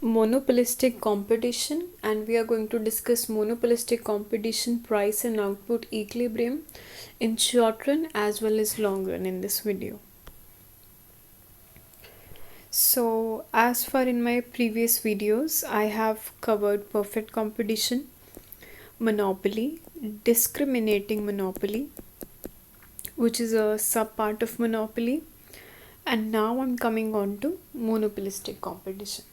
Monopolistic competition, and we are going to discuss monopolistic competition, price and output equilibrium in short run as well as long run in this video. So as far in my previous videos I have covered perfect competition, monopoly, discriminating monopoly, which is a sub part of monopoly, and now I'm coming on to monopolistic competition.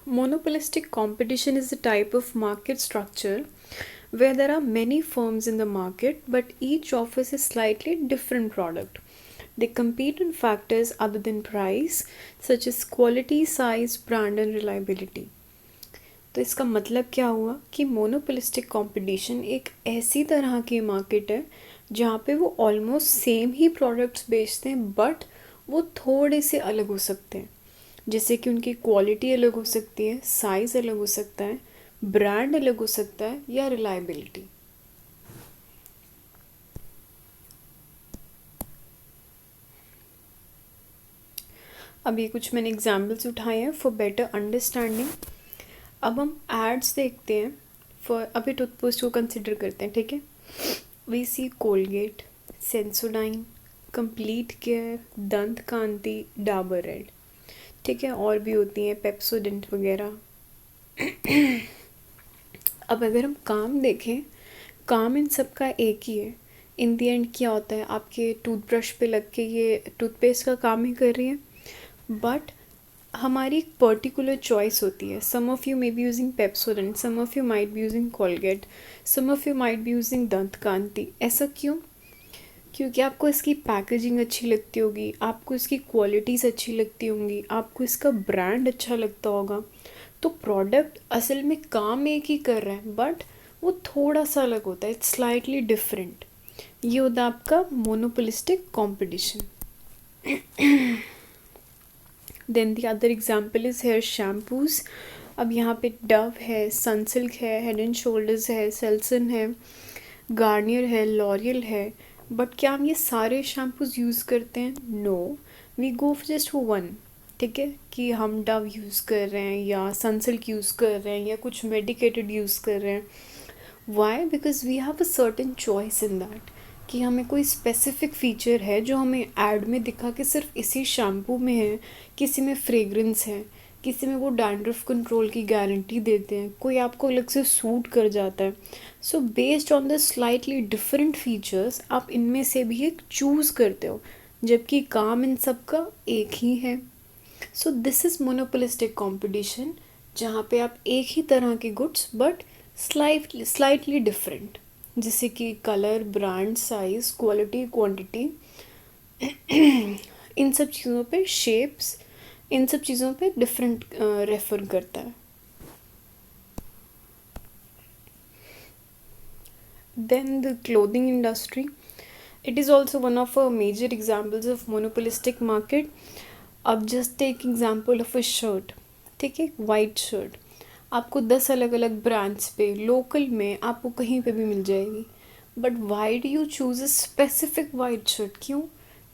Monopolistic competition is a type of market structure where there are many firms in the market but each offers a slightly different product. They compete on factors other than price such as quality, size, brand and reliability. तो इसका मतलब क्या हुआ कि monopolistic competition एक ऐसी तरह की मार्केट है जहाँ पे वो ऑलमोस्ट सेम ही प्रोडक्ट्स बेचते हैं बट वो थोड़े से अलग हो सकते हैं, जैसे कि उनकी क्वालिटी अलग हो सकती है, साइज़ अलग हो सकता है, ब्रांड अलग हो सकता है या रिलायबिलिटी. अब ये कुछ मैंने एग्जाम्पल्स उठाए हैं फॉर बेटर अंडरस्टैंडिंग. अब हम एड्स देखते हैं फॉर, अभी टूथपेस्ट को कंसिडर करते हैं, ठीक है. We see Colgate, Sensodyne, complete care, Dant Kanti, Dabur red, ठीक है, और भी होती हैं पेप्सोडेंट वगैरह. अब अगर हम काम देखें, काम इन सब का एक ही है. इन दी एंड क्या होता है, आपके टूथब्रश पे लग के ये टूथपेस्ट का काम ही कर रही है बट हमारी एक पर्टिकुलर चॉइस होती है. Some of you may be using Pepsodent, some of you might be using Colgate, some of you might be using Dant Kanti. ऐसा क्यों? क्योंकि आपको इसकी पैकेजिंग अच्छी लगती होगी, आपको इसकी क्वालिटीज़ अच्छी लगती होंगी, आपको इसका ब्रांड अच्छा लगता होगा. तो प्रोडक्ट असल में काम एक ही कर रहा है बट वो थोड़ा सा अलग होता है, इट्स स्लाइटली डिफरेंट. ये होता है आपका monopolistic competition. Then the other example is hair shampoos. अब यहाँ पे डव है, सनसिल्क है, हेड एंड शोल्डर्स है, सेल्सन है, गार्नियर है, लॉरियल है. बट क्या हम ये सारे शैम्पूज़ यूज़ करते हैं? No, we go just for one. ठीक है, कि हम डव यूज़ कर रहे हैं या सनसिल्क यूज़ कर रहे हैं या कुछ मेडिकेटेड यूज़ कर रहे हैं. Why? Because we have a certain choice in that, कि हमें कोई स्पेसिफिक फ़ीचर है जो हमें ऐड में दिखा कि सिर्फ इसी शैम्पू में है, किसी में फ्रेगरेंस है, किसी में वो डैंड्रफ कंट्रोल की गारंटी देते हैं, कोई आपको अलग से सूट कर जाता है. So based on the slightly different features आप इनमें से भी एक चूज़ करते हो, जबकि काम इन सब का एक ही है. So this is monopolistic competition, जहाँ पे आप एक ही तरह के गुड्स बट स्लाइटली डिफरेंट, जैसे कि colour, brand, size, quality, quantity, इन सब चीज़ों पे, शेप्स, इन सब चीज़ों पे डिफरेंट रेफर करता है. Then the clothing industry, it is also one of a major examples of monopolistic market. अब just take example of a shirt, ठीक है, वाइट शर्ट आपको 10 अलग अलग ब्रांड्स पे लोकल में आपको कहीं पे भी मिल जाएगी. But why do you choose a specific white shirt? क्यों?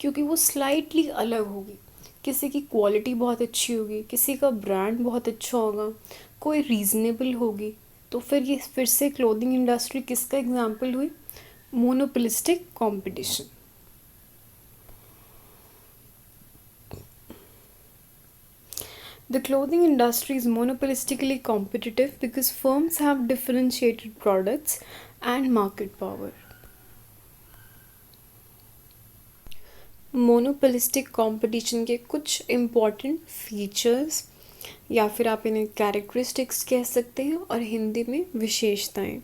क्योंकि वो स्लाइटली अलग होगी, किसी की क्वालिटी बहुत अच्छी होगी, किसी का ब्रांड बहुत अच्छा होगा, कोई रीज़नेबल होगी. तो फिर से क्लोथिंग इंडस्ट्री किसका एग्जाम्पल हुई? Monopolistic competition. The clothing industry is monopolistically competitive because firms have differentiated products and market power. Monopolistic competition के कुछ इम्पॉर्टेंट फीचर्स या फिर आप इन्हें कैरेक्टरिस्टिक्स कह सकते हैं और हिंदी में विशेषताएं.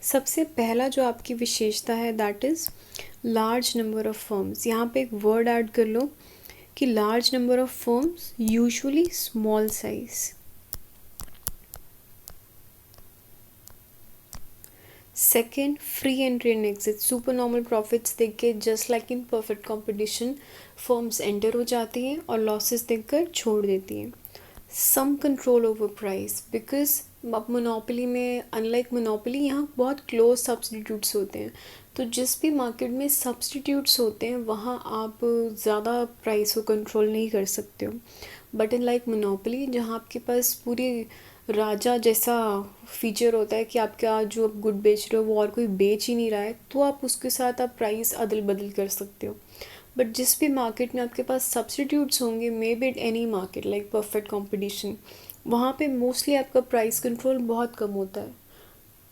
सबसे पहला जो आपकी विशेषता है that is large number of firms. यहाँ पे एक वर्ड ऐड कर लो कि large number of firms usually small size. Second, free entry and exit. Super normal profits देख के just like in perfect competition firms enter हो जाती हैं और लॉसेस देखकर छोड़ देती हैं. Some control over price, because अब मोनोपोली में अनलाइक मोनोपोली यहाँ बहुत क्लोज सब्सटीट्यूट्स होते हैं, तो जिस भी मार्केट में सब्स्टिट्यूट्स होते हैं वहाँ आप ज़्यादा प्राइस को कंट्रोल नहीं कर सकते हो। बट इन लाइक मोनोपोली, जहाँ आपके पास पूरी राजा जैसा फीचर होता है कि आपका जो आप गुड बेच रहे हो वो और कोई बेच ही नहीं रहा है, तो आप उसके साथ आप प्राइस अदल बदल कर सकते हो। बट जिस भी मार्केट में आपके पास सब्स्टिट्यूट्स होंगे, may be any market like perfect competition, वहाँ पे मोस्टली आपका प्राइस कंट्रोल बहुत कम होता है।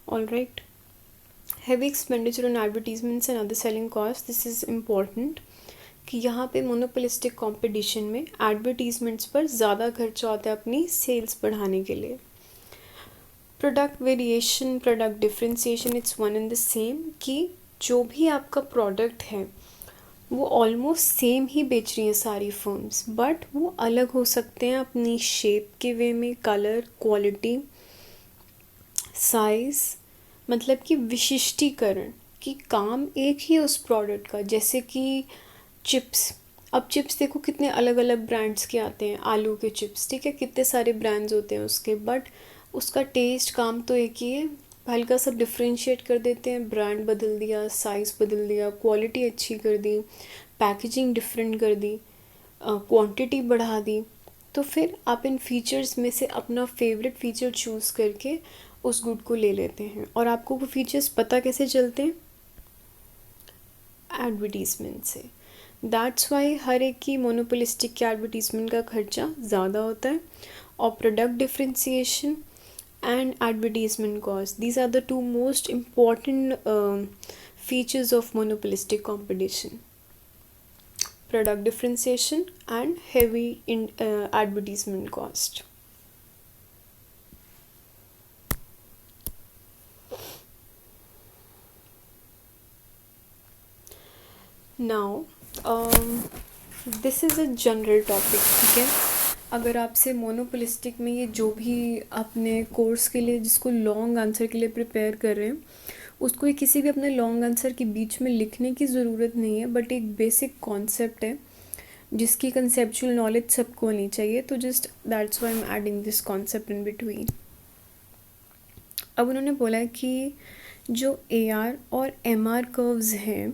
All right, heavy expenditure on advertisements and other selling cost, this is important कि यहाँ पे मोनोपोलिस्टिक कंपटीशन में एडवर्टीजमेंट्स पर ज़्यादा खर्चा होता है अपनी सेल्स बढ़ाने के लिए। Product variation, product differentiation, it's one and the same कि जो भी आपका प्रोडक्ट है वो ऑलमोस्ट सेम ही बेच रही हैं सारी फर्म्स, बट वो अलग हो सकते हैं अपनी शेप के वे में, कलर, क्वालिटी, साइज़, मतलब कि विशिष्टीकरण कि काम एक ही उस प्रोडक्ट का। जैसे कि चिप्स, अब चिप्स देखो कितने अलग अलग ब्रांड्स के आते हैं, आलू के चिप्स, ठीक है, कितने सारे ब्रांड्स होते हैं उसके, बट उसका टेस्ट, काम तो एक ही है। हल्का सा डिफ्रेंशिएट कर देते हैं, ब्रांड बदल दिया, साइज़ बदल दिया, क्वालिटी अच्छी कर दी, पैकेजिंग डिफरेंट कर दी, क्वांटिटी बढ़ा दी, तो फिर आप इन फीचर्स में से अपना फेवरेट फीचर चूज़ करके उस गुड को ले लेते हैं। और आपको वो फीचर्स पता कैसे चलते हैं? एडवर्टीज़मेंट से। दैट्स वाई हर एक की मोनोपोलिस्टिक के एडवर्टीज़मेंट का खर्चा ज़्यादा होता है। और product differentiation and advertisement cost, these are the two most important features of monopolistic competition: product differentiation and heavy advertisement cost. Now this is a general topic, ठीक है। अगर आपसे मोनोपोलिस्टिक में ये जो भी अपने कोर्स के लिए, जिसको लॉन्ग आंसर के लिए प्रिपेयर कर रहे हैं, उसको ये किसी भी अपने लॉन्ग आंसर के बीच में लिखने की ज़रूरत नहीं है, बट एक बेसिक कॉन्सेप्ट है जिसकी कंसेप्चुअल नॉलेज सबको होनी चाहिए, तो just that's why I am adding this concept in between. अब उन्होंने बोला है कि जो AR और MR कर्व्स हैं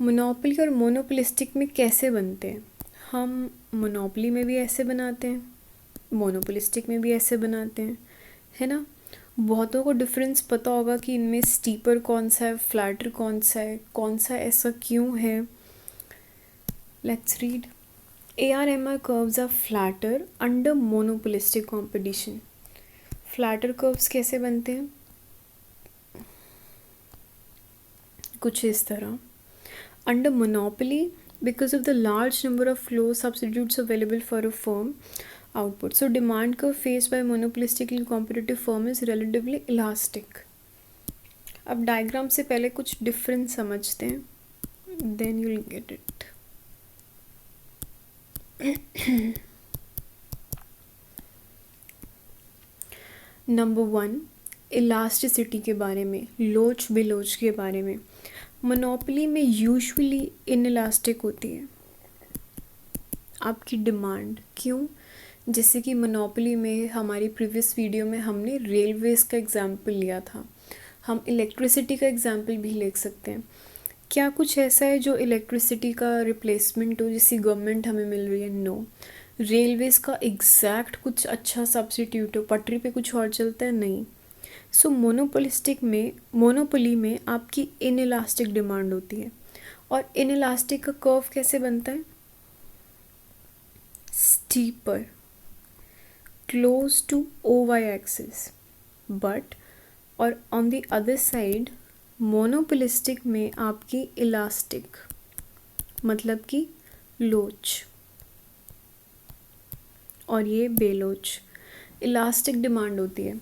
मोनोपोली और मोनोपोलिस्टिक में कैसे बनते हैं। हम मोनोपोली में भी ऐसे बनाते हैं, मोनोपोलिस्टिक में भी ऐसे बनाते हैं, है ना। बहुतों को डिफरेंस पता होगा कि इनमें स्टीपर कौन सा है, फ्लैटर कौन सा है, कौन सा ऐसा क्यों है। Let's read. AR/MR curves are flatter under monopolistic competition. Flatter curves कैसे बनते हैं? कुछ इस तरह। Under monopoly, because of the large number of flow substitutes available for a firm output, so demand curve faced by monopolistically competitive firm is relatively elastic. अब diagram से पहले कुछ डिफरेंस समझते हैं, then you'll get it. Number 1, elasticity के बारे में, लोच बिलोच के बारे में। मोनोपोली में यूजुअली इनइलास्टिक होती है आपकी डिमांड। क्यों? जैसे कि मोनोपोली में हमारी प्रीवियस वीडियो में हमने रेलवेज़ का एग्जाम्पल लिया था, हम इलेक्ट्रिसिटी का एग्जाम्पल भी ले सकते हैं। क्या कुछ ऐसा है जो इलेक्ट्रिसिटी का रिप्लेसमेंट हो जिसकी गवर्नमेंट हमें मिल रही है? नो। रेलवेज़ का एग्जैक्ट कुछ अच्छा सब्स्टिट्यूट हो, पटरी पे कुछ और चलता है? नहीं। सो मोनोपोली में आपकी इनइलास्टिक डिमांड होती है। और इनइलास्टिक का कर्व कैसे बनता है? Steeper, close to OY axis. But और on the other side monopolistic में आपकी इलास्टिक, मतलब कि लोच, और ये बेलोच। इलास्टिक डिमांड होती है।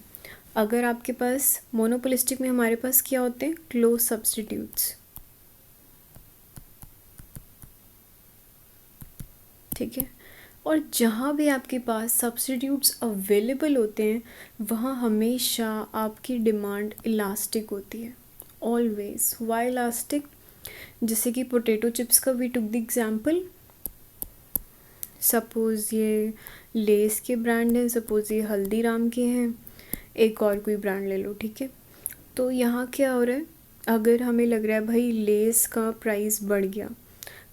अगर आपके पास मोनोपोलिस्टिक में हमारे पास क्या होते हैं? क्लोज सब्स्टिट्यूट्स, ठीक है। और जहाँ भी आपके पास सब्स्टिट्यूट्स अवेलेबल होते हैं वहाँ हमेशा आपकी डिमांड इलास्टिक होती है, ऑलवेज। Y elastic? जैसे कि पोटैटो चिप्स का we took the example, suppose ये लेस के ब्रांड हैं, सपोज़ ये हल्दीराम के हैं, एक और कोई ब्रांड ले लो, ठीक है। तो यहाँ क्या हो रहा है? अगर हमें लग रहा है भाई लेस का प्राइस बढ़ गया,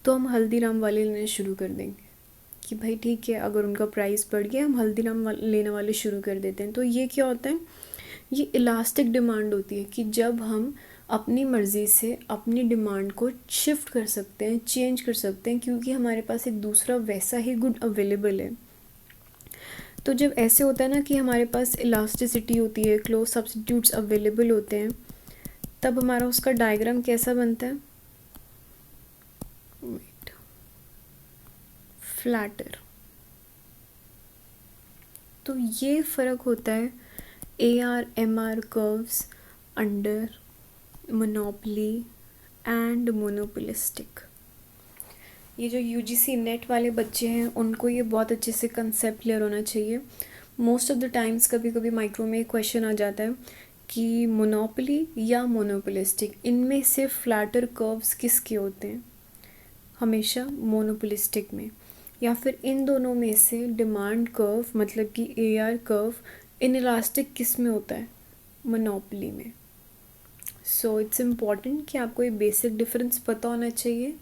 तो हम हल्दीराम वाले लेना शुरू कर देंगे कि भाई ठीक है, अगर उनका प्राइस बढ़ गया हम हल्दीराम लेने वाले शुरू कर देते हैं। तो ये क्या होता है, ये इलास्टिक डिमांड होती है कि जब हम अपनी मर्ज़ी से अपनी डिमांड को शिफ्ट कर सकते हैं, चेंज कर सकते हैं, क्योंकि हमारे पास एक दूसरा वैसा ही गुड अवेलेबल है। तो जब ऐसे होता है ना कि हमारे पास इलास्टिसिटी होती है, क्लोज सब्स्टिट्यूट्स अवेलेबल होते हैं, तब हमारा उसका डायग्राम कैसा बनता है, वेट, फ्लैटर। तो ये फ़र्क होता है AR-MR curves under monopoly and monopolistic. ये जो UGC नेट वाले बच्चे हैं उनको ये बहुत अच्छे से कंसेप्ट क्लियर होना चाहिए। मोस्ट ऑफ द टाइम्स कभी कभी माइक्रो में क्वेश्चन आ जाता है कि मोनोपोली या मोनोपोलिस्टिक, इनमें से फ्लैटर कर्व्स किसके होते हैं, हमेशा मोनोपोलिस्टिक में। या फिर इन दोनों में से डिमांड कर्व मतलब कि AR कर्व इनइलास्टिक किस में होता है, मोनोपोली में। सो इट्स इम्पॉर्टेंट कि आपको ये बेसिक डिफरेंस पता होना चाहिए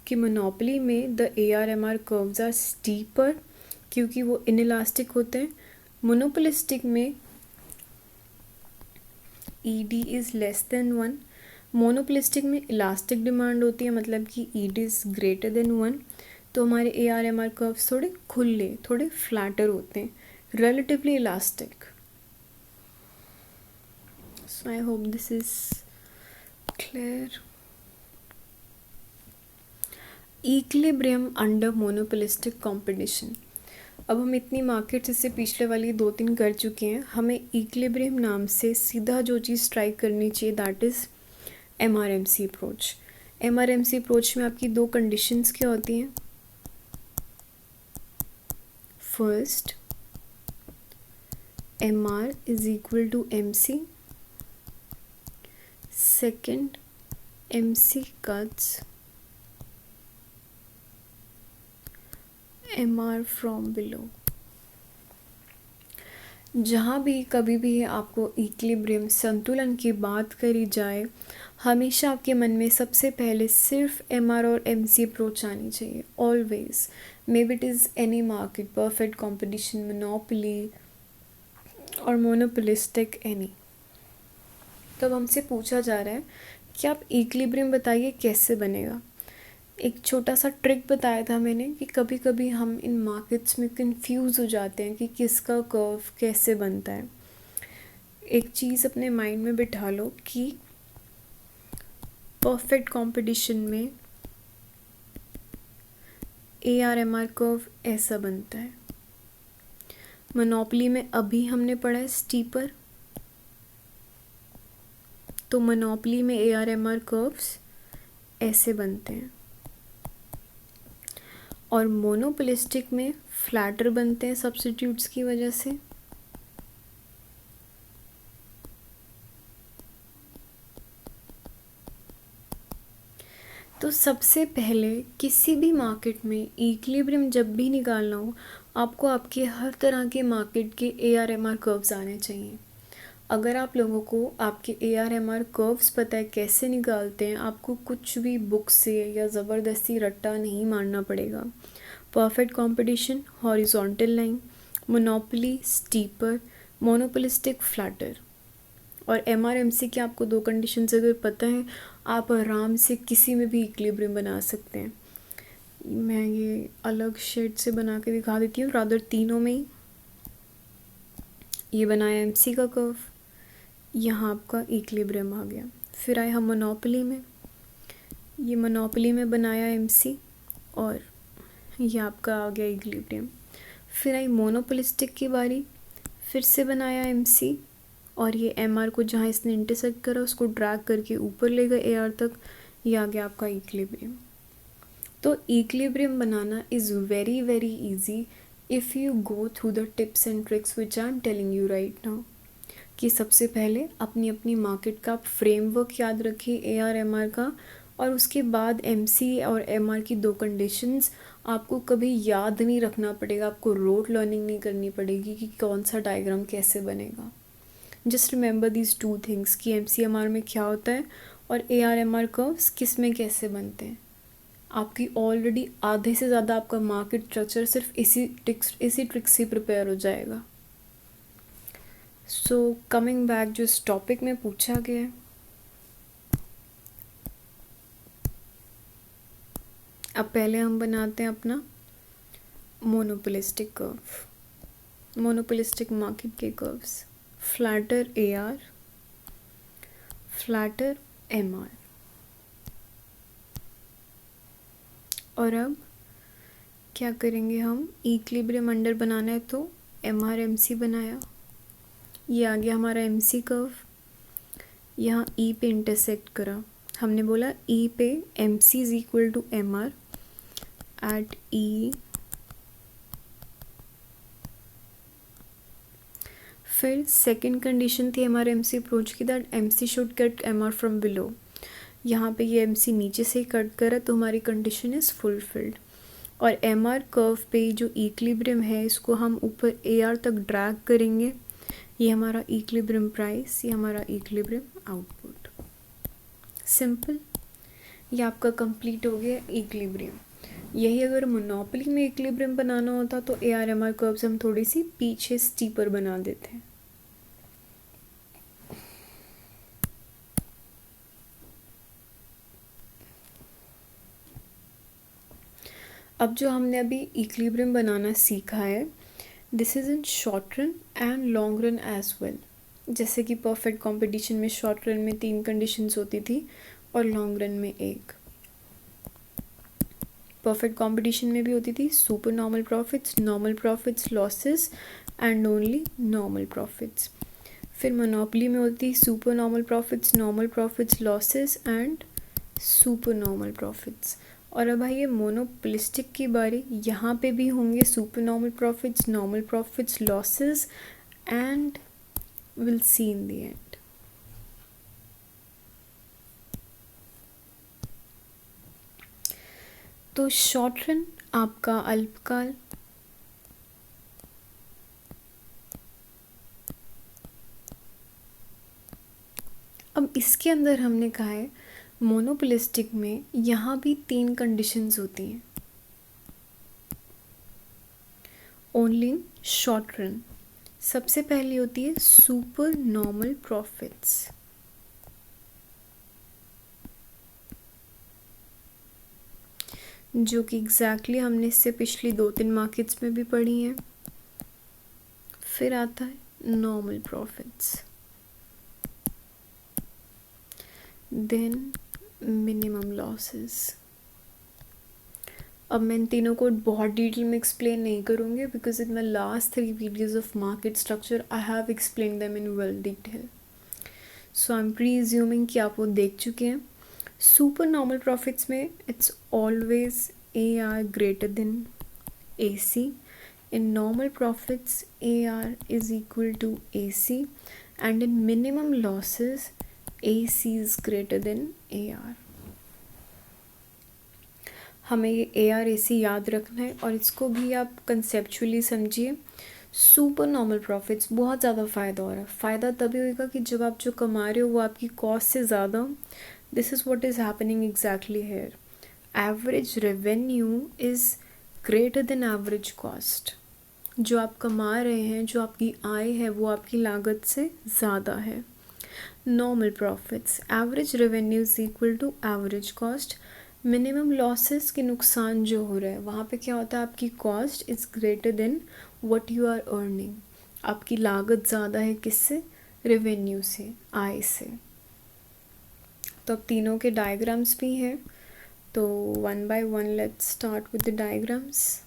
कि मोनोपोली में the AR-MR curves are steeper क्योंकि वो इनइलास्टिक होते हैं। मोनोपोलिस्टिक में ED is less than 1। Monopolistic में इलास्टिक डिमांड होती है मतलब कि ED इज़ ग्रेटर देन 1। तो हमारे AR-MR कर्व्स थोड़े खुले, थोड़े फ्लैटर होते हैं, relatively elastic. So I hope this is clear. Equilibrium under monopolistic competition. अब हम इतनी मार्केट्स इससे पिछले वाली 2-3 कर चुके हैं, हमें इक्विलिब्रियम नाम से सीधा जो चीज़ स्ट्राइक करनी चाहिए that is MRMC approach. MRMC approach में आपकी 2 कंडीशंस क्या होती हैं, first MR is equal to MC, second MC cuts MR from below। जहाँ भी कभी भी आपको इक्विलिब्रियम संतुलन की बात करी जाए, हमेशा आपके मन में सबसे पहले सिर्फ MR और MC अप्रोच आनी चाहिए, always. May be it is any market, perfect competition, monopoly और मोनोपोलिस्टिक, एनी। तब हमसे पूछा जा रहा है कि आप इक्विलिब्रियम बताइए कैसे बनेगा। एक छोटा सा ट्रिक बताया था मैंने कि कभी कभी हम इन मार्केट्स में कंफ्यूज हो जाते हैं कि किसका कर्व कैसे बनता है। एक चीज़ अपने माइंड में बिठा लो कि परफेक्ट कंपटीशन में AR-MR कर्व ऐसा बनता है, मोनोपोली में अभी हमने पढ़ा है स्टीपर, तो मोनोपोली में AR-MR कर्व्स ऐसे बनते हैं, और मोनोपोलिस्टिक में फ्लैटर बनते हैं सब्स्टिट्यूट्स की वजह से। तो सबसे पहले किसी भी मार्केट में इक्विलिब्रियम जब भी निकालना हो, आपको आपके हर तरह के मार्केट के AR-MR कर्व्स आने चाहिए। अगर आप लोगों को आपके AR-MR कर्व्स पता है कैसे निकालते हैं, आपको कुछ भी बुक से या ज़बरदस्ती रट्टा नहीं मारना पड़ेगा। Perfect competition horizontal line, monopoly steeper, monopolistic flatter. और MRMC की आपको 2 कंडीशंस अगर पता है, आप आराम से किसी में भी इक्विलिब्रियम बना सकते हैं। मैं ये अलग शेड से बना के दिखा देती हूँ, रादर तीनों में ही। ये बनाया MC का कर्व, यहाँ आपका इक्विलिब्रियम आ गया। फिर आए हम मोनोपोली में, ये मोनोपोली में बनाया MC और ये आपका आ गया इक्विलिब्रियम। फिर आई मोनोपोलिस्टिक की बारी, फिर से बनाया MC और ये MR को जहाँ इसने इंटरसेक्ट करा उसको ड्रैग करके ऊपर ले गए AR तक, ये आ गया आपका इक्विलिब्रियम। तो equilibrium banana is very very easy if you go through the tips and tricks which I am telling you right now. कि सबसे पहले अपनी अपनी मार्केट का फ्रेमवर्क याद रखिए AR-MR का, और उसके बाद MC और MR की 2 कंडीशंस आपको कभी याद नहीं रखना पड़ेगा, आपको रोट लर्निंग नहीं करनी पड़ेगी कि कौन सा डायग्राम कैसे बनेगा। जस्ट रिमेंबर दीज 2 थिंग्स कि MC-MR में क्या होता है और AR/MR कर्व्स किस में कैसे बनते हैं। आपकी ऑलरेडी आधे से ज़्यादा आपका मार्केट स्ट्रक्चर सिर्फ इसी ट्रिक्स से प्रिपेयर हो जाएगा। सो कमिंग बैक, जो इस टॉपिक में पूछा गया है, अब पहले हम बनाते हैं अपना मोनोपोलिस्टिक कर्व, मोनोपोलिस्टिक मार्केट के curves, flatter AR, flatter MR। और अब क्या करेंगे हम, इक्विलिब्रियम अंडर बनाना है तो MR/MC बनाया, ये आ गया हमारा MC कर्व, यहाँ E पे इंटरसेक्ट करा, हमने बोला E पे MC is equal to MR at E। फिर सेकंड कंडीशन थी हमारे MC अप्रोच की, that MC should cut MR from below. यहाँ पे ये MC नीचे से ही कट करा तो हमारी कंडीशन इज़ फुलफिल्ड। और MR कर्व पे जो इक्विलिब्रियम है इसको हम ऊपर AR तक ड्रैग करेंगे, ये हमारा इक्विलिब्रियम प्राइस, ये हमारा इक्विलिब्रियम आउटपुट। सिंपल, ये आपका कंप्लीट हो गया इक्विलिब्रियम। यही अगर मोनोपोली में इक्विलिब्रियम बनाना होता तो AR/MR कर्व्स हम थोड़ी सी पीछे स्टीपर बना देते हैं। अब जो हमने अभी इक्विलिब्रियम बनाना सीखा है, this is in short run and long run as well. जैसे कि परफेक्ट कंपटीशन में शॉर्ट रन में 3 कंडीशंस होती थी और लॉन्ग रन में 1। परफेक्ट कंपटीशन में भी होती थी super normal profits, losses and only normal profits. फिर मोनोपोली में होती super normal profits, losses and super normal profits. और अब भाई ये मोनोपोलिस्टिक की बारी, यहाँ पे भी होंगे super normal profits, losses and will see in the end. तो शॉर्ट रन आपका अल्पकाल, अब इसके अंदर हमने कहा है मोनोपोलिस्टिक में यहाँ भी 3 कंडीशंस होती हैं ओनली इन शॉर्ट रन। सबसे पहली होती है सुपर नॉर्मल प्रॉफिट्स, जो कि एग्जैक्टली हमने इससे पिछली 2-3 मार्केट्स में भी पढ़ी हैं। फिर आता है normal profits, then minimum losses. अब मैं इन तीनों को बहुत डिटेल में एक्सप्लेन नहीं करूँगी because in my last 3 videos of market structure I have explain them in well detail. So I am presuming कि आप वो देख चुके हैं। सुपर नॉर्मल प्रॉफिट्स में it's always AR greater than AC. In normal profits, AR is equal to AC, and in minimum losses, AC is greater than AR. हमें ये AR AC याद रखना है और इसको भी आप कंसेप्चुअली समझिए। सुपर नॉर्मल प्रॉफिट्स बहुत ज़्यादा फ़ायदा हो रहा है। फ़ायदा तभी होगा कि जब आप जो कमा रहे हो वो आपकी कॉस्ट से ज़्यादा हो। This is what is happening exactly here. Average revenue is greater than average cost. जो आप कमा रहे हैं, जो आपकी आय है, वो आपकी लागत से ज़्यादा है। Normal profits, average revenue is equal to average cost. Minimum losses के नुकसान जो हो रहा है वहाँ पे क्या होता है, आपकी cost is greater than what you are earning. आपकी लागत ज़्यादा है किससे, रेवेन्यू से, आय से। तो अब तीनों के डायग्राम्स भी हैं, तो 1 by 1 let's start with the diagrams.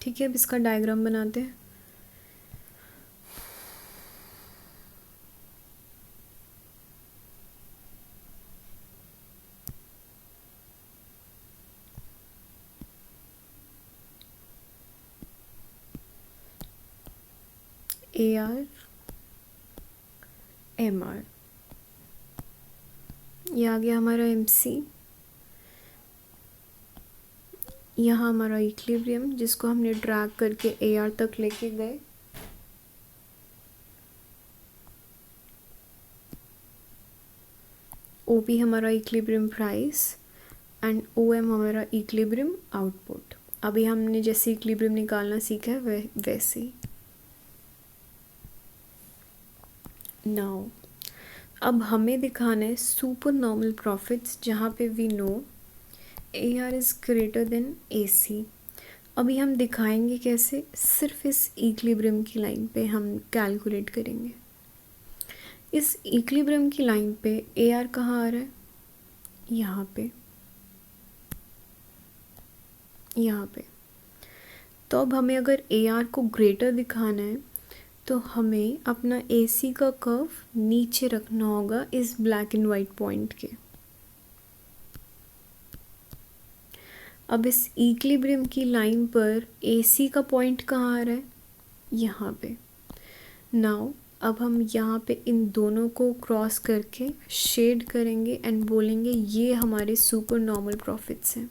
ठीक है, अब इसका डायग्राम बनाते हैं। AR MR, ये आ गया हमारा MC। यहाँ हमारा इक्विलिब्रियम जिसको हमने ड्रैग करके AR तक लेके गए। OP हमारा इक्विलिब्रियम प्राइस एंड OM हमारा इक्विलिब्रियम आउटपुट। अभी हमने जैसे इक्विलिब्रियम निकालना सीखा है वैसे ही। नाउ अब हमें दिखाना है सुपर नॉर्मल प्रॉफिट्स जहाँ पे we know AR is greater than AC। अभी हम दिखाएंगे कैसे, सिर्फ इस इक्विलिब्रियम की लाइन पे हम कैलकुलेट करेंगे। इस इक्विलिब्रियम की लाइन पे AR कहाँ आ रहा है, यहाँ पे, यहाँ पे। तो अब हमें अगर AR को ग्रेटर दिखाना है तो हमें अपना AC का कर्व नीचे रखना होगा इस ब्लैक एंड वाइट पॉइंट के। अब इस इक्विलिब्रियम की लाइन पर AC का पॉइंट कहाँ आ रहा है, यहाँ पे। नाउ अब हम यहाँ पे इन दोनों को क्रॉस करके शेड करेंगे एंड बोलेंगे ये हमारे सुपर नॉर्मल प्रॉफिट्स हैं।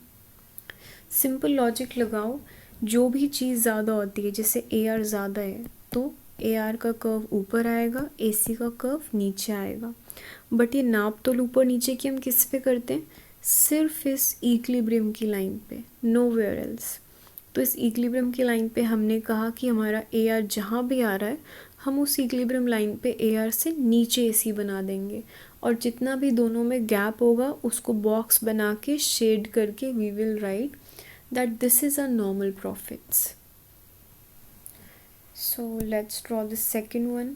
सिंपल लॉजिक लगाओ, जो भी चीज़ ज़्यादा होती है, जैसे AR ज़्यादा है तो AR का कर्व ऊपर आएगा, AC का कर्व नीचे आएगा। बट ये नाप तोल ऊपर नीचे की हम किस पे करते हैं, सिर्फ इस इक्विलिब्रियम की लाइन पे, नोवेयर एल्स। तो इस इक्विलिब्रियम की लाइन पे हमने कहा कि हमारा AR जहाँ भी आ रहा है हम उस इक्विलिब्रियम लाइन पे AR से नीचे AC बना देंगे, और जितना भी दोनों में गैप होगा उसको बॉक्स बना के शेड करके we will write that this is a normal profits. So let's draw the second one.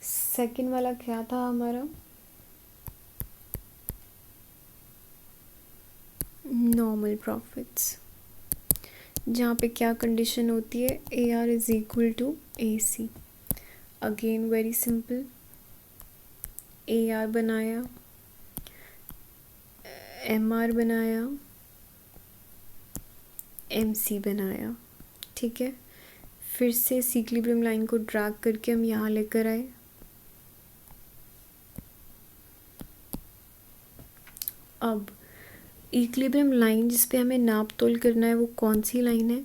Second वाला क्या था हमारा, नॉर्मल प्रॉफिट्स, जहाँ पे क्या कंडीशन होती है, AR is equal to AC। Again very simple, AR बनाया, MR बनाया, MC बनाया, ठीक है। फिर से इक्विलिब्रियम लाइन को ड्रैग करके हम यहाँ लेकर आए। अब इक्विलिब्रियम लाइन जिस पे हमें नाप तोल करना है वो कौन सी लाइन है,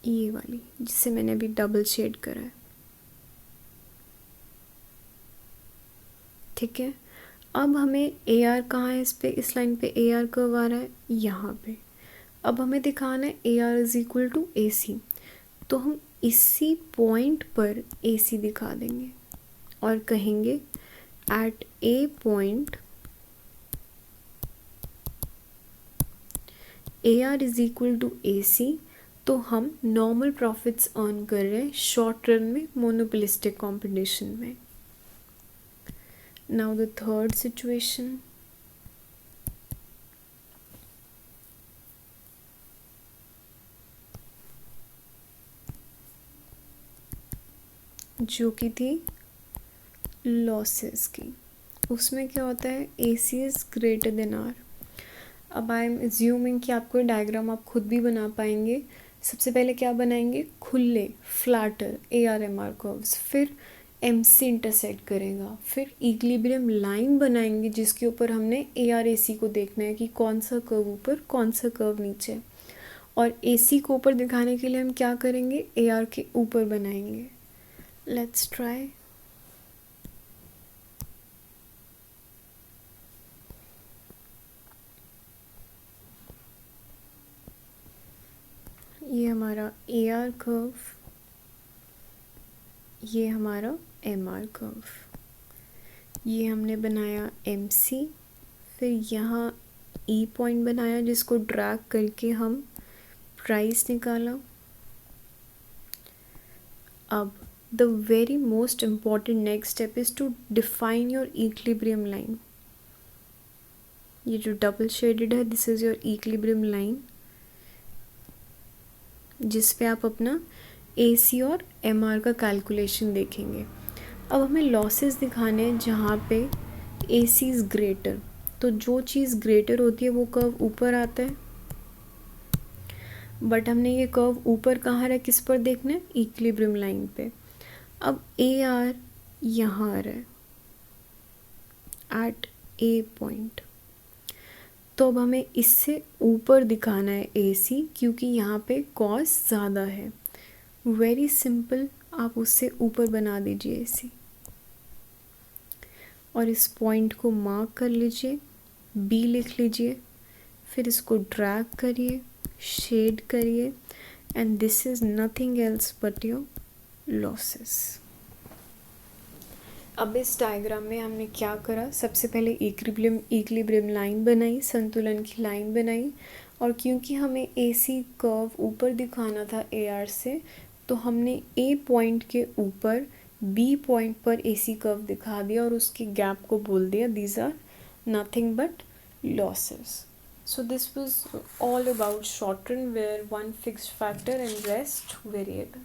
ये वाली जिससे मैंने अभी डबल शेड करा है, ठीक है। अब हमें AR कहाँ है, इस पे, इस लाइन पे AR कर्व आ रहा है यहाँ पे। अब हमें दिखाना है AR is equal to AC, तो हम इसी पॉइंट पर AC दिखा देंगे और कहेंगे at a point AR is equal to AC। तो हम नॉर्मल प्रॉफिट्स अर्न कर रहे हैं शॉर्ट रन में मोनोपोलिस्टिक कंपटीशन में। नाउ द थर्ड सिचुएशन, जो कि थी लॉसेस की। उसमें क्या होता है, AC is greater than R। अब आई एम एज्यूमिंग कि आपको डायग्राम आप खुद भी बना पाएंगे। सबसे पहले क्या बनाएंगे, खुले फ्लैटर AR-MR कर्व्स, फिर MC इंटरसेक्ट करेगा, फिर इक्विलिब्रियम लाइन बनाएंगे जिसके ऊपर हमने AR-AC को देखना है कि कौन सा कर्व ऊपर कौन सा कर्व नीचे। और AC को ऊपर दिखाने के लिए हम क्या करेंगे, AR के ऊपर बनाएंगे। Let's try. ये हमारा AR कर्व, ये हमारा MR कर्व, ये हमने बनाया MC, फिर यहाँ E पॉइंट बनाया जिसको ड्रैग करके हम प्राइस निकाला। अब the very most important next step is to define your equilibrium line. ये जो डबल शेडेड है this is your equilibrium line, जिस पे आप अपना AC और MR का कैलकुलेशन देखेंगे। अब हमें लॉसेस दिखाने हैं जहाँ पे AC इज़ ग्रेटर, तो जो चीज़ ग्रेटर होती है वो कर्व ऊपर आता है, बट हमने ये कर्व ऊपर कहाँ रहा है, किस पर देखना है, इक्विलिब्रियम लाइन पे। अब AR यहाँ आ रहा है एट A पॉइंट, तो अब हमें इससे ऊपर दिखाना है AC, क्योंकि यहाँ पे कॉस ज़्यादा है। वेरी सिंपल, आप उससे ऊपर बना दीजिए AC और इस पॉइंट को मार्क कर लीजिए, B लिख लीजिए, फिर इसको ड्रैग करिए, शेड करिए, and this is nothing else but your losses. अब इस डायग्राम में हमने क्या करा, सबसे पहले इक्विलिब्रियम लाइन बनाई, संतुलन की लाइन बनाई, और क्योंकि हमें AC कर्व ऊपर दिखाना था AR से, तो हमने A पॉइंट के ऊपर B पॉइंट पर AC कर्व दिखा दिया और उसके गैप को बोल दिया these are nothing but losses. So this was all about short run where one fixed factor and rest variable.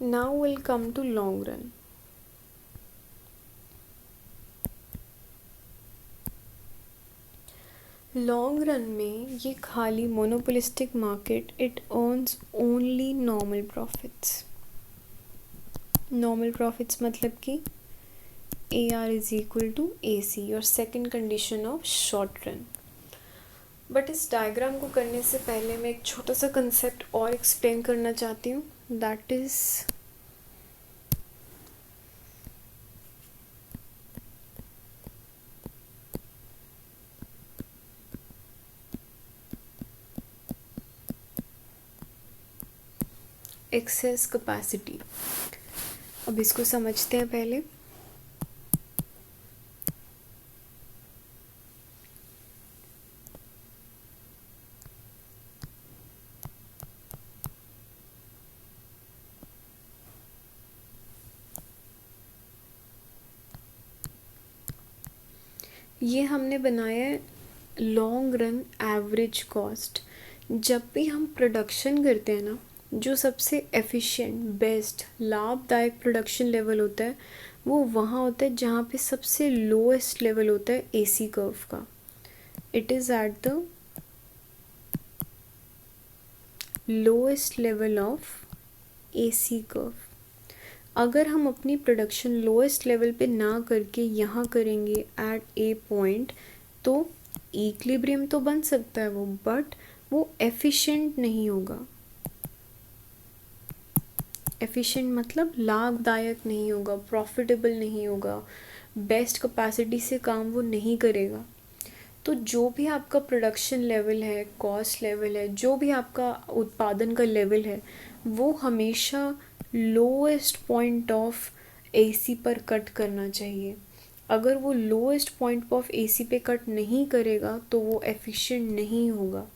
Now we'll come to long run. Long run में ये खाली monopolistic market, it earns only normal profits. Normal profits मतलब कि AR is equal to AC, और second condition of short run. But इस diagram को करने से पहले मैं एक छोटा सा कंसेप्ट और एक्सप्लेन करना चाहती हूँ, दैट इज़ एक्सेस कैपेसिटी। अब इसको समझते हैं पहले। ये हमने बनाया है लॉन्ग रन एवरेज कॉस्ट। जब भी हम प्रोडक्शन करते हैं ना, जो सबसे एफिशिएंट, बेस्ट, लाभदायक प्रोडक्शन लेवल होता है वो वहाँ होता है जहाँ पे सबसे लोएस्ट लेवल होता है AC कर्व का। It is at the lowest level of AC curve. अगर हम अपनी प्रोडक्शन लोएस्ट लेवल पे ना करके यहाँ करेंगे एट A पॉइंट, तो इक्विलिब्रियम तो बन सकता है वो, बट वो एफिशिएंट नहीं होगा। एफिशिएंट मतलब लाभदायक नहीं होगा, प्रॉफिटेबल नहीं होगा, बेस्ट कैपेसिटी से काम वो नहीं करेगा। तो जो भी आपका प्रोडक्शन लेवल है, कॉस्ट लेवल है, जो भी आपका उत्पादन का लेवल है, वो हमेशा लोएस्ट पॉइंट ऑफ AC पर कट करना चाहिए। अगर वो लोएस्ट पॉइंट ऑफ AC पे कट नहीं करेगा तो वो एफिशिएंट नहीं होगा।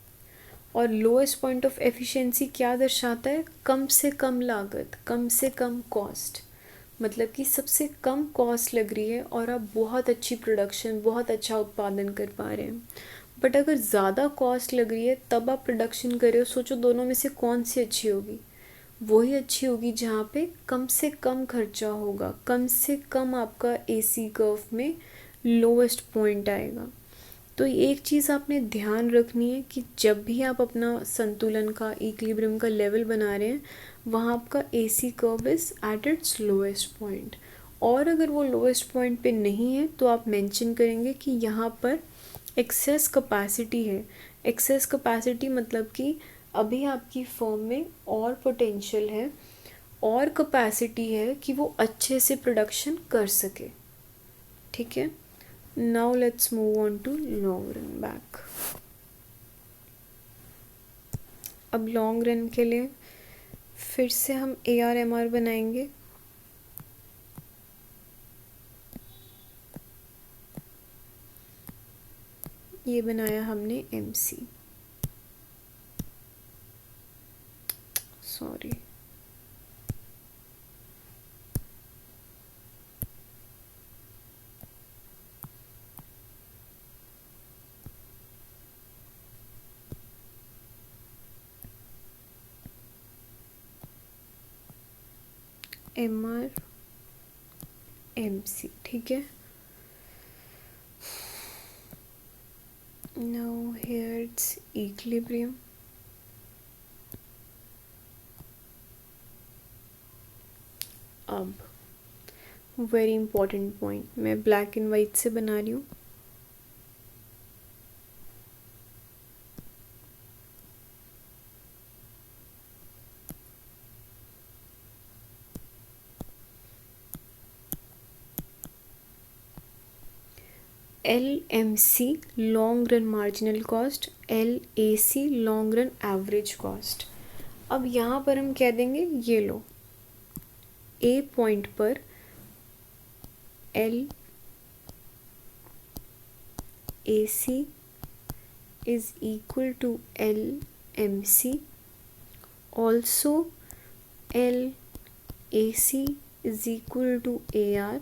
और लोएस्ट पॉइंट ऑफ एफिशिएंसी क्या दर्शाता है, कम से कम लागत, कम से कम कॉस्ट, मतलब कि सबसे कम कॉस्ट लग रही है और आप बहुत अच्छी प्रोडक्शन, बहुत अच्छा उत्पादन कर पा रहे हैं। बट अगर ज़्यादा कॉस्ट लग रही है तब आप प्रोडक्शन कर रहे हो, सोचो दोनों में से कौन सी अच्छी होगी। वही अच्छी होगी जहाँ पे कम से कम खर्चा होगा, कम से कम आपका AC कर्व में लोएस्ट पॉइंट आएगा। तो एक चीज़ आपने ध्यान रखनी है कि जब भी आप अपना संतुलन का, इक्विलिब्रियम का लेवल बना रहे हैं, वहाँ आपका AC curve is at its lowest point. और अगर वो लोएस्ट पॉइंट पे नहीं है तो आप मेंशन करेंगे कि यहाँ पर एक्सेस कैपेसिटी है। एक्सेस कैपेसिटी मतलब कि अभी आपकी फर्म में और पोटेंशियल है और कैपेसिटी है कि वो अच्छे से प्रोडक्शन कर सके। ठीक है, now let's move on to long run back. अब लॉन्ग रन के लिए फिर से हम AR MR बनाएंगे। ये बनाया हमने MC, सॉरी, MR MC, ठीक है. Now here it's equilibrium. अब वेरी इंपॉर्टेंट पॉइंट, मैं ब्लैक एंड वाइट से बना रही हूँ. LMC long run marginal cost, LAC long run average cost. अब यहाँ पर हम कह देंगे ये लो, A पॉइंट पर LAC is equal to LMC, also LAC is equal to AR.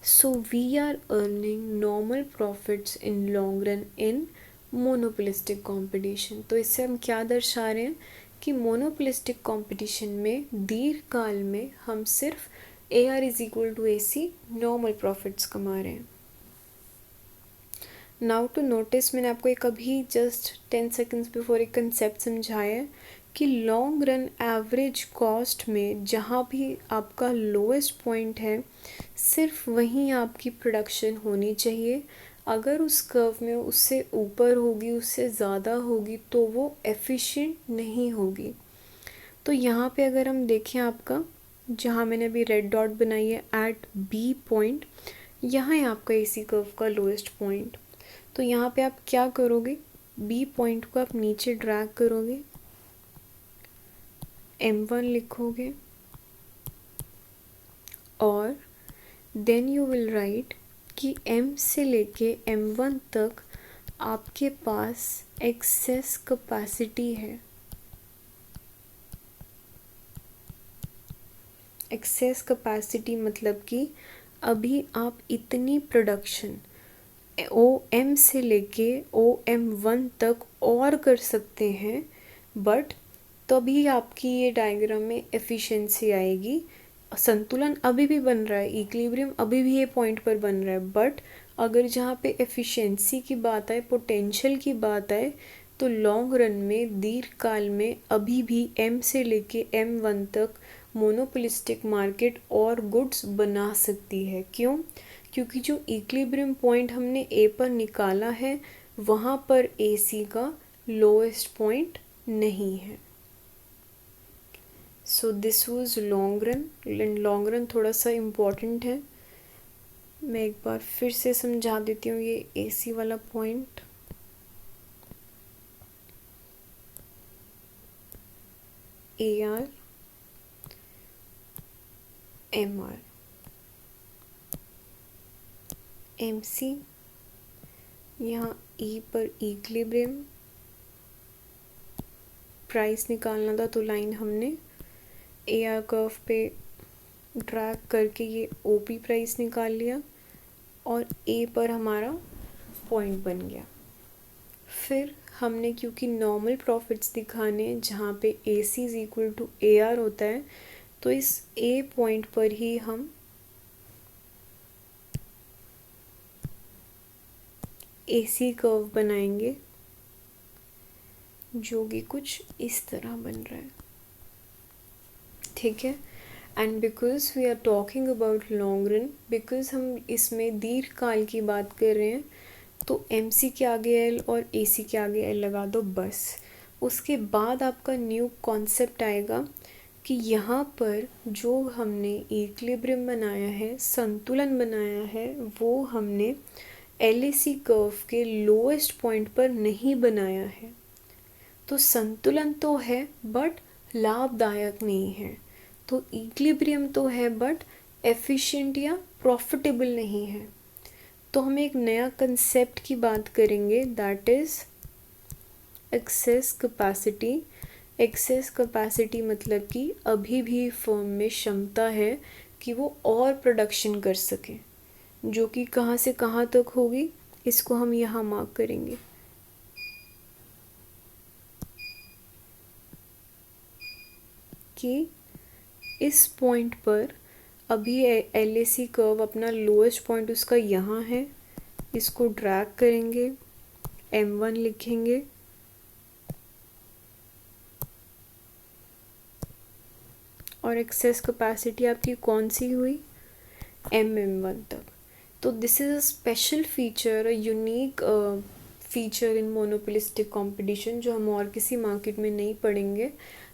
So we are earning normal profits in long run in monopolistic competition. तो इससे हम क्या दर्शा रहे हैं कि मोनोपोलिस्टिक कंपटीशन में दीर्घकाल में हम सिर्फ AR is equal to AC normal profits कमा रहे हैं. नाउ टू नोटिस, मैंने आपको एक अभी जस्ट 10 सेकेंड्स बिफोर एक कंसेप्ट समझाया है कि लॉन्ग रन एवरेज कॉस्ट में जहाँ भी आपका लोएस्ट पॉइंट है सिर्फ वहीं आपकी प्रोडक्शन होनी चाहिए. अगर उस कर्व में उससे ऊपर होगी, उससे ज़्यादा होगी तो वो एफिशिएंट नहीं होगी. तो यहाँ पे अगर हम देखें, आपका जहाँ मैंने अभी रेड डॉट बनाई है एट B पॉइंट, यहाँ है आपका AC कर्व का लोएस्ट पॉइंट. तो यहाँ पे आप क्या करोगे, B पॉइंट को आप नीचे ड्रैग करोगे, M1 लिखोगे और देन यू विल राइट कि M से लेके M1 तक आपके पास एक्सेस कैपेसिटी है. एक्सेस कैपेसिटी मतलब कि अभी आप इतनी प्रोडक्शन OM से लेके OM1 तक और कर सकते हैं, बट तभी आपकी ये डायग्राम में एफिशिएंसी आएगी. संतुलन अभी भी बन रहा है, इक्विलिब्रियम अभी भी ये पॉइंट पर बन रहा है, बट अगर जहाँ पे एफिशिएंसी की बात आए, पोटेंशियल की बात आए, तो लॉन्ग रन में दीर्घकाल में अभी भी M से लेके M1 तक मोनोपोलिस्टिक मार्केट और गुड्स बना सकती है. क्यों? क्योंकि जो इक्विलिब्रियम पॉइंट हमने A पर निकाला है वहाँ पर AC का लोएस्ट पॉइंट नहीं है. So this was long run. Long run थोड़ा सा इम्पॉर्टेंट है, मैं एक बार फिर से समझा देती हूँ. ये AC वाला पॉइंट, AR MR MC, यहाँ E पर इक्विलिब्रियम प्राइस निकालना था तो लाइन हमने AR कर्व पे ड्रैग करके ये OP प्राइस निकाल लिया और A पर हमारा पॉइंट बन गया. फिर हमने क्योंकि नॉर्मल प्रॉफिट्स दिखाने जहाँ पे AC is equal to AR होता है, तो इस A पॉइंट पर ही हम AC कर्व बनाएंगे जो कि कुछ इस तरह बन रहा है. ठीक है. And because we are talking about long run, because हम इसमें दीर्घकाल की बात कर रहे हैं, तो MC के आगे L और AC के आगे L लगा दो बस. उसके बाद आपका न्यू कॉन्सेप्ट आएगा कि यहाँ पर जो हमने इक्विलिब्रियम बनाया है, संतुलन बनाया है, वो हमने LAC कर्व के लोएस्ट पॉइंट पर नहीं बनाया है. तो संतुलन तो है बट लाभदायक नहीं है. तो इक्विलिब्रियम तो है बट एफिशिएंट या प्रॉफिटेबल नहीं है. तो हम एक नया कंसेप्ट की बात करेंगे, that is access capacity. Access capacity मतलब कि अभी भी फर्म में क्षमता है कि वो और प्रोडक्शन कर सके, जो कि कहाँ से कहाँ तक होगी, इसको हम यहाँ मार्क करेंगे. कि इस पॉइंट पर अभी LAC कर्व अपना लोएस्ट पॉइंट उसका यहाँ है, इसको ड्रैग करेंगे, M1 लिखेंगे और एक्सेस कैपेसिटी आपकी कौन सी हुई, MM1 तक। तो this is a special feature, a unique feature in monopolistic competition जो हम और किसी मार्केट में नहीं पढ़ेंगे,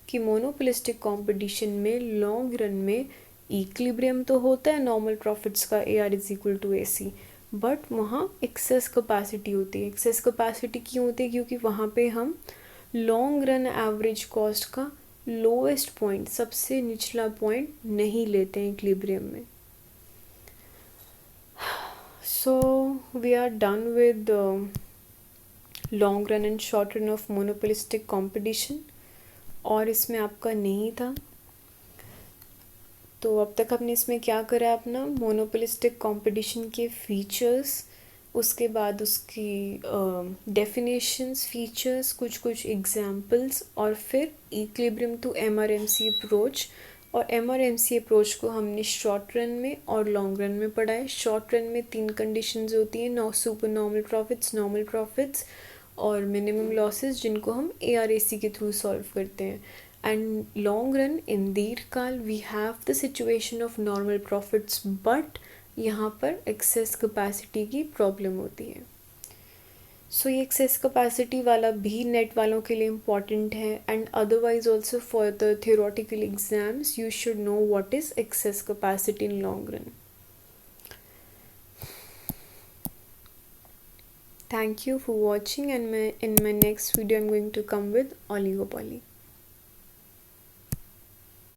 कि मोनोपोलिस्टिक कंपटीशन में लॉन्ग रन में इक्विलिब्रियम तो होता है नॉर्मल प्रॉफिट्स का, AR=AC, बट वहाँ एक्सेस कैपेसिटी होती है। एक्सेस कैपेसिटी क्यों होती है, क्योंकि वहाँ पे हम लॉन्ग रन एवरेज कॉस्ट का लोएस्ट पॉइंट, सबसे निचला पॉइंट नहीं लेते हैं इक्विलिब्रियम में। So we are done with the long run and short run of monopolistic competition, और इसमें आपका नहीं था। तो अब तक आपने इसमें क्या करा है, अपना मोनोपोलिस्टिक कंपटीशन के फीचर्स, उसके बाद उसकी डेफिनेशंस, फीचर्स, कुछ कुछ एग्जांपल्स, और फिर इक्विलिब्रियम टू MRMC अप्रोच। और MRMC अप्रोच को हमने शॉर्ट रन में और लॉन्ग रन में पढ़ा है। शॉर्ट रन में 3 कंडीशंस होती हैं, super normal profits, normal profits और मिनिमम लॉसेस, जिनको हम ARAC के थ्रू सॉल्व करते हैं। एंड लॉन्ग रन, इन दीर्घकाल, we have the situation of normal profits, but यहाँ पर एक्सेस कैपेसिटी की प्रॉब्लम होती है। सो ये एक्सेस कैपेसिटी वाला भी नेट वालों के लिए इम्पॉर्टेंट है, and otherwise also for the theoretical exams you should know what is access capacity in long run. Thank you for watching, and in my next video I'm going to come with oligopoly.